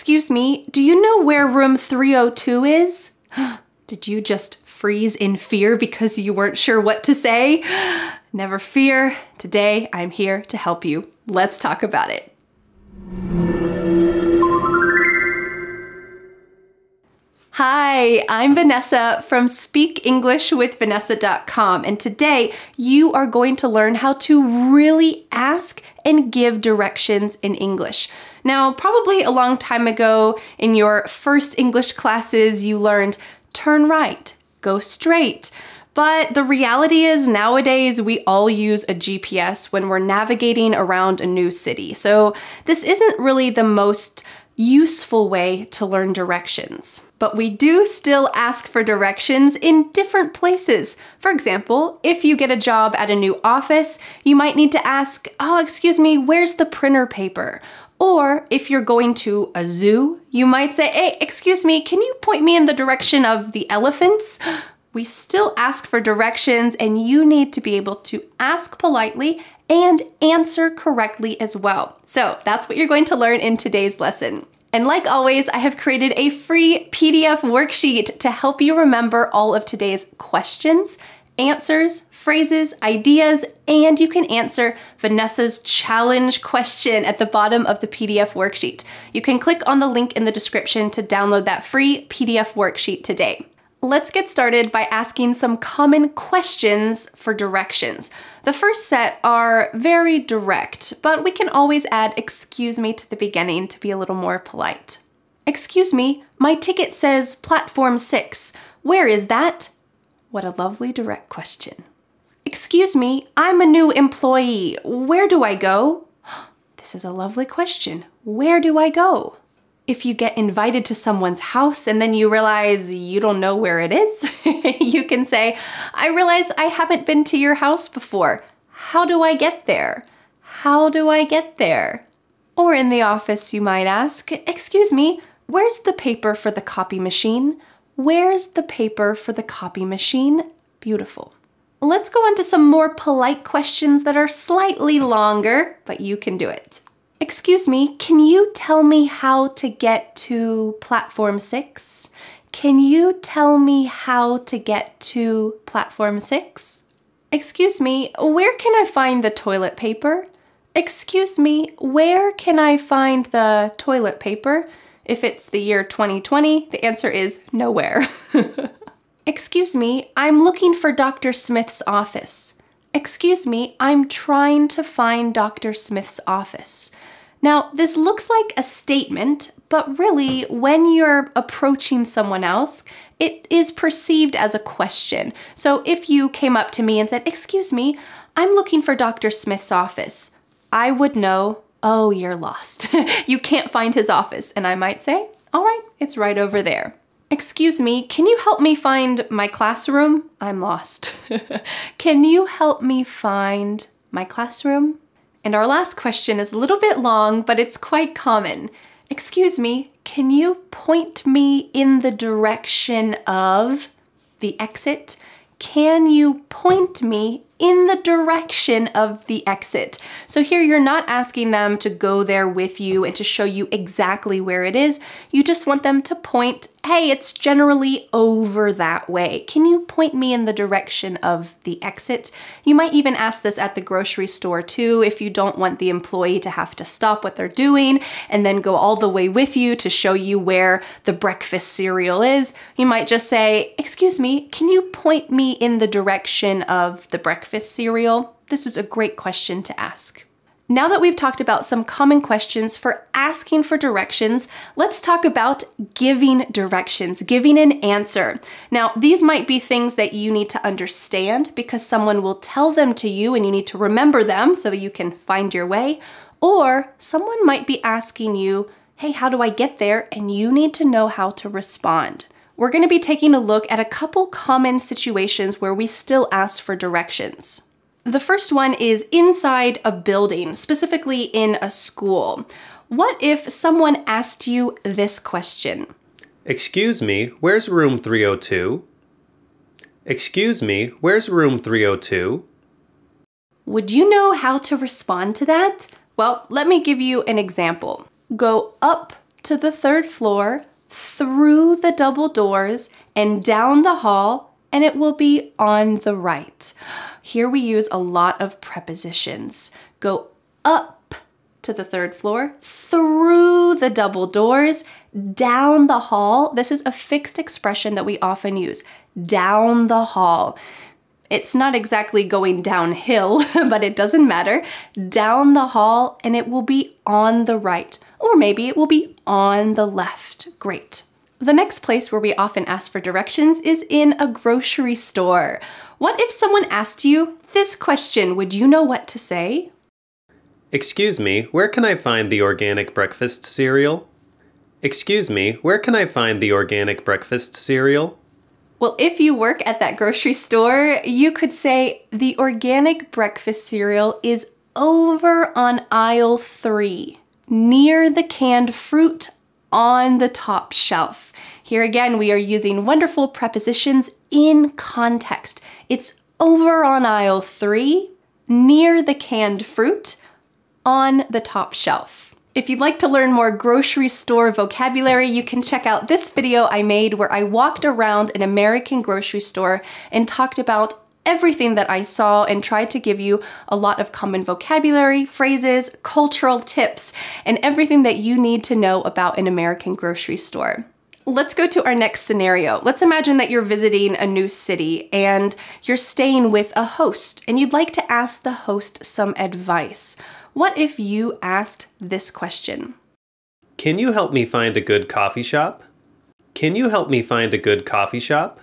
Excuse me, do you know where room 302 is? Did you just freeze in fear because you weren't sure what to say? Never fear. Today, I'm here to help you. Let's talk about it. Hi, I'm Vanessa from SpeakEnglishWithVanessa.com, and today you are going to learn how to really ask and give directions in English. Now, probably a long time ago in your first English classes, you learned turn right, go straight. But the reality is nowadays we all use a GPS when we're navigating around a new city. So this isn't really the most useful way to learn directions. But we do still ask for directions in different places. For example, if you get a job at a new office, you might need to ask, oh, excuse me, where's the printer paper? Or if you're going to a zoo, you might say, hey, excuse me, can you point me in the direction of the elephants? We still ask for directions, and you need to be able to ask politely and answer correctly as well. So that's what you're going to learn in today's lesson. And like always, I have created a free PDF worksheet to help you remember all of today's questions, answers, phrases, ideas, and you can answer Vanessa's challenge question at the bottom of the PDF worksheet. You can click on the link in the description to download that free PDF worksheet today. Let's get started by asking some common questions for directions. The first set are very direct, but we can always add excuse me to the beginning to be a little more polite. Excuse me, my ticket says platform 6. Where is that? What a lovely direct question. Excuse me, I'm a new employee. Where do I go? This is a lovely question. Where do I go? If you get invited to someone's house and then you realize you don't know where it is, you can say, I realize I haven't been to your house before. How do I get there? How do I get there? Or in the office, you might ask, excuse me, where's the paper for the copy machine? Where's the paper for the copy machine? Beautiful. Let's go on to some more polite questions that are slightly longer, but you can do it. Excuse me, can you tell me how to get to platform 6? Can you tell me how to get to platform 6? Excuse me, where can I find the toilet paper? Excuse me, where can I find the toilet paper? If it's the year 2020, the answer is nowhere. Excuse me, I'm looking for Dr. Smith's office. Excuse me, I'm trying to find Dr. Smith's office. Now, this looks like a statement, but really, when you're approaching someone else, it is perceived as a question. So if you came up to me and said, excuse me, I'm looking for Dr. Smith's office, I would know, oh, you're lost. You can't find his office. And I might say, all right, it's right over there. Excuse me, can you help me find my classroom? I'm lost. Can you help me find my classroom? And our last question is a little bit long, but it's quite common. Excuse me, can you point me in the direction of the exit? Can you point me in the direction of the exit? So here you're not asking them to go there with you and to show you exactly where it is. You just want them to point, hey, it's generally over that way. Can you point me in the direction of the exit? You might even ask this at the grocery store too, if you don't want the employee to have to stop what they're doing and then go all the way with you to show you where the breakfast cereal is. You might just say, excuse me, can you point me in the direction of the breakfast cereal? This is a great question to ask. Now that we've talked about some common questions for asking for directions, let's talk about giving directions, giving an answer. Now, these might be things that you need to understand because someone will tell them to you and you need to remember them so you can find your way. Or someone might be asking you, hey, how do I get there? And you need to know how to respond. We're going to be taking a look at a couple common situations where we still ask for directions. The first one is inside a building, specifically in a school. What if someone asked you this question? Excuse me, where's room 302? Excuse me, where's room 302? Would you know how to respond to that? Well, let me give you an example. Go up to the third floor, through the double doors, and down the hall, and it will be on the right. Here we use a lot of prepositions. Go up to the third floor, through the double doors, down the hall. This is a fixed expression that we often use. Down the hall. It's not exactly going downhill, but it doesn't matter. Down the hall, and it will be on the right. Or maybe it will be on the left. Great. The next place where we often ask for directions is in a grocery store. What if someone asked you this question? Would you know what to say? Excuse me, where can I find the organic breakfast cereal? Excuse me, where can I find the organic breakfast cereal? Well, if you work at that grocery store, you could say the organic breakfast cereal is over on aisle 3, near the canned fruit on the top shelf. Here again, we are using wonderful prepositions in context. It's over on aisle 3, near the canned fruit, on the top shelf. If you'd like to learn more grocery store vocabulary, you can check out this video I made where I walked around an American grocery store and talked about everything that I saw and tried to give you a lot of common vocabulary, phrases, cultural tips, and everything that you need to know about an American grocery store. Let's go to our next scenario. Let's imagine that you're visiting a new city and you're staying with a host and you'd like to ask the host some advice. What if you asked this question? Can you help me find a good coffee shop? Can you help me find a good coffee shop?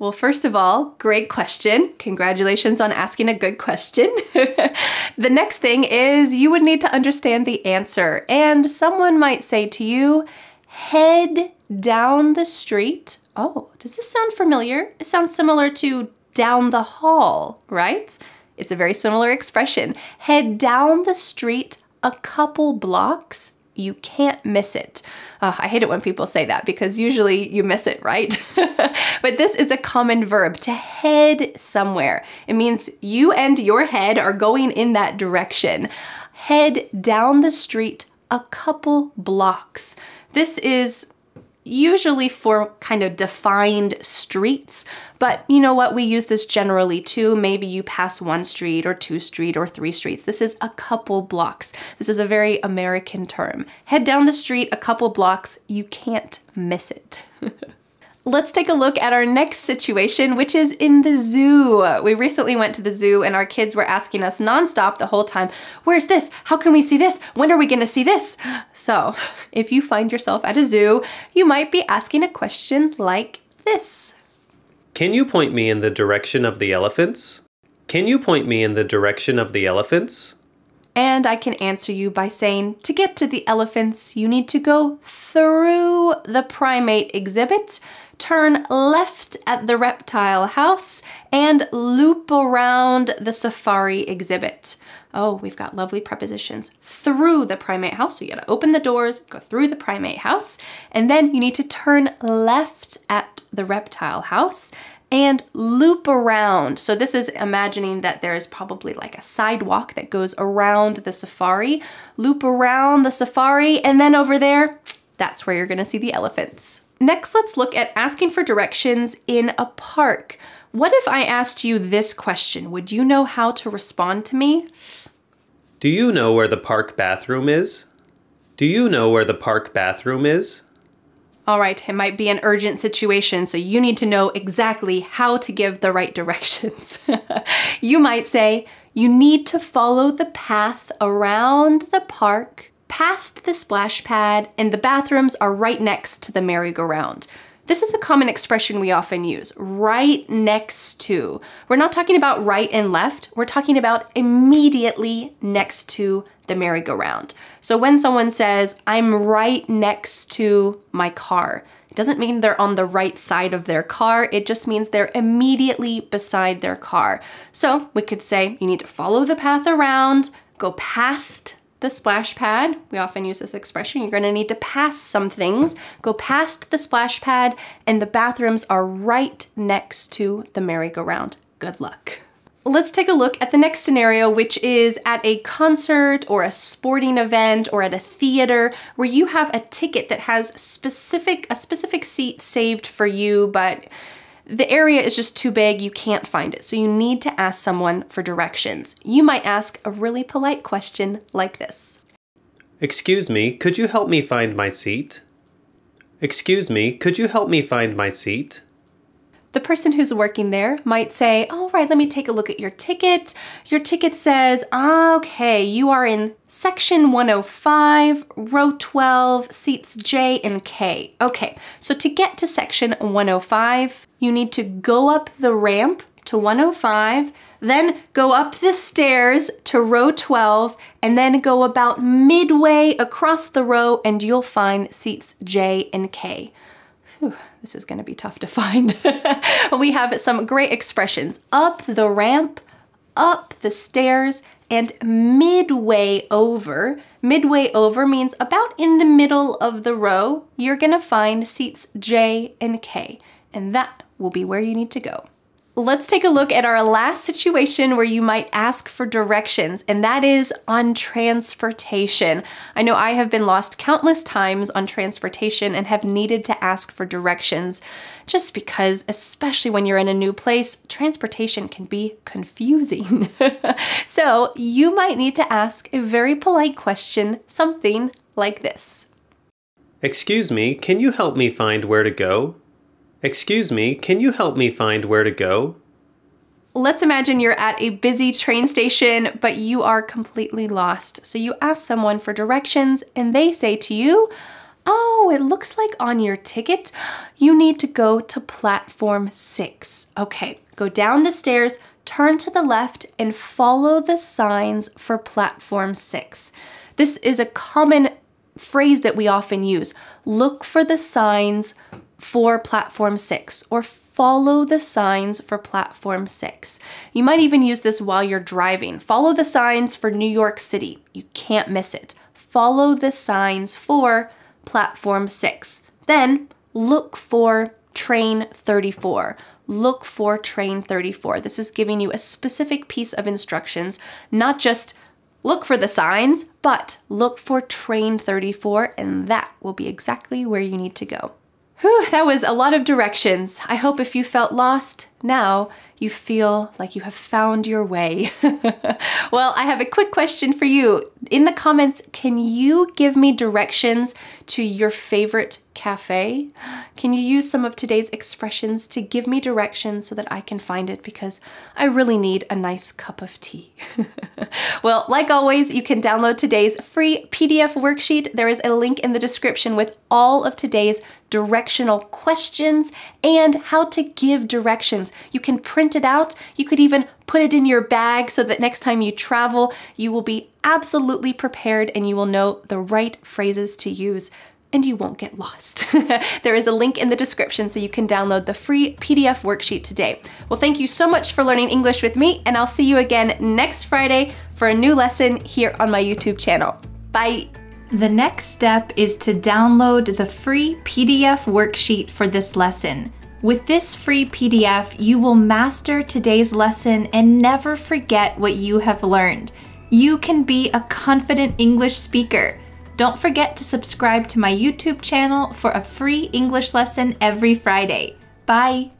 Well, first of all, great question. Congratulations on asking a good question. The next thing is you would need to understand the answer. And someone might say to you, head down the street. Oh, does this sound familiar? It sounds similar to down the hall, right? It's a very similar expression. Head down the street a couple blocks. You can't miss it. I hate it when people say that because usually you miss it, right? But this is a common verb, to head somewhere. It means you and your head are going in that direction. Head down the street a couple blocks. This is usually for kind of defined streets, but you know what? We use this generally too. Maybe you pass 1 street or 2 street or 3 streets. This is a couple blocks. This is a very American term. Head down the street a couple blocks. You can't miss it. Let's take a look at our next situation, which is in the zoo. We recently went to the zoo and our kids were asking us nonstop the whole time, where's this? How can we see this? When are we gonna see this? So if you find yourself at a zoo, you might be asking a question like this. Can you point me in the direction of the elephants? Can you point me in the direction of the elephants? And I can answer you by saying, to get to the elephants, you need to go through the primate exhibit, turn left at the reptile house, and loop around the safari exhibit. Oh, we've got lovely prepositions. Through the primate house, so you gotta open the doors, go through the primate house, and then you need to turn left at the reptile house and loop around. So this is imagining that there is probably like a sidewalk that goes around the safari. Loop around the safari, and then over there, that's where you're gonna see the elephants. Next, let's look at asking for directions in a park. What if I asked you this question? Would you know how to respond to me? Do you know where the park bathroom is? Do you know where the park bathroom is? All right, it might be an urgent situation, so you need to know exactly how to give the right directions. You might say, you need to follow the path around the park, past the splash pad, and the bathrooms are right next to the merry-go-round. This is a common expression we often use, right next to. We're not talking about right and left, we're talking about immediately next to the merry-go-round. So when someone says, I'm right next to my car, it doesn't mean they're on the right side of their car, it just means they're immediately beside their car. So we could say, you need to follow the path around, go past the splash pad. We often use this expression. You're gonna need to pass some things. Go past the splash pad, and the bathrooms are right next to the merry-go-round. Good luck. Let's take a look at the next scenario, which is at a concert or a sporting event or at a theater where you have a ticket that has a specific seat saved for you, but the area is just too big, you can't find it. So you need to ask someone for directions. You might ask a really polite question like this. Excuse me, could you help me find my seat? Excuse me, could you help me find my seat? The person who's working there might say, all right, let me take a look at your ticket. Your ticket says, okay, you are in section 105, row 12, seats J and K. Okay, so to get to section 105, you need to go up the ramp to 105, then go up the stairs to row 12, and then go about midway across the row and you'll find seats J and K. Whew, this is going to be tough to find. We have some great expressions. Up the ramp, up the stairs, and midway over. Midway over means about in the middle of the row. You're going to find seats J and K, and that will be where you need to go. Let's take a look at our last situation where you might ask for directions, and that is on transportation. I know I have been lost countless times on transportation and have needed to ask for directions just because, especially when you're in a new place, transportation can be confusing. So you might need to ask a very polite question, something like this. Excuse me, can you help me find where to go? Excuse me, can you help me find where to go? Let's imagine you're at a busy train station, but you are completely lost. So you ask someone for directions and they say to you, oh, it looks like on your ticket, you need to go to platform 6. Okay, go down the stairs, turn to the left, and follow the signs for platform 6. This is a common phrase that we often use. Look for the signs for platform 6, or follow the signs for platform 6. You might even use this while you're driving. Follow the signs for New York City. You can't miss it. Follow the signs for platform 6. Then look for train 34. Look for train 34. This is giving you a specific piece of instructions, not just look for the signs, but look for train 34, and that will be exactly where you need to go. Whew, that was a lot of directions. I hope if you felt lost, now you feel like you have found your way. Well, I have a quick question for you. In the comments, can you give me directions to your favorite cafe? Can you use some of today's expressions to give me directions so that I can find it, because I really need a nice cup of tea. Well, like always, you can download today's free PDF worksheet. There is a link in the description with all of today's directional questions and how to give directions. You can print it out. You could even put it in your bag so that next time you travel, you will be absolutely prepared and you will know the right phrases to use and you won't get lost. There is a link in the description so you can download the free PDF worksheet today. Well, thank you so much for learning English with me, and I'll see you again next Friday for a new lesson here on my YouTube channel. Bye. The next step is to download the free PDF worksheet for this lesson. With this free PDF, you will master today's lesson and never forget what you have learned. You can be a confident English speaker. Don't forget to subscribe to my YouTube channel for a free English lesson every Friday. Bye!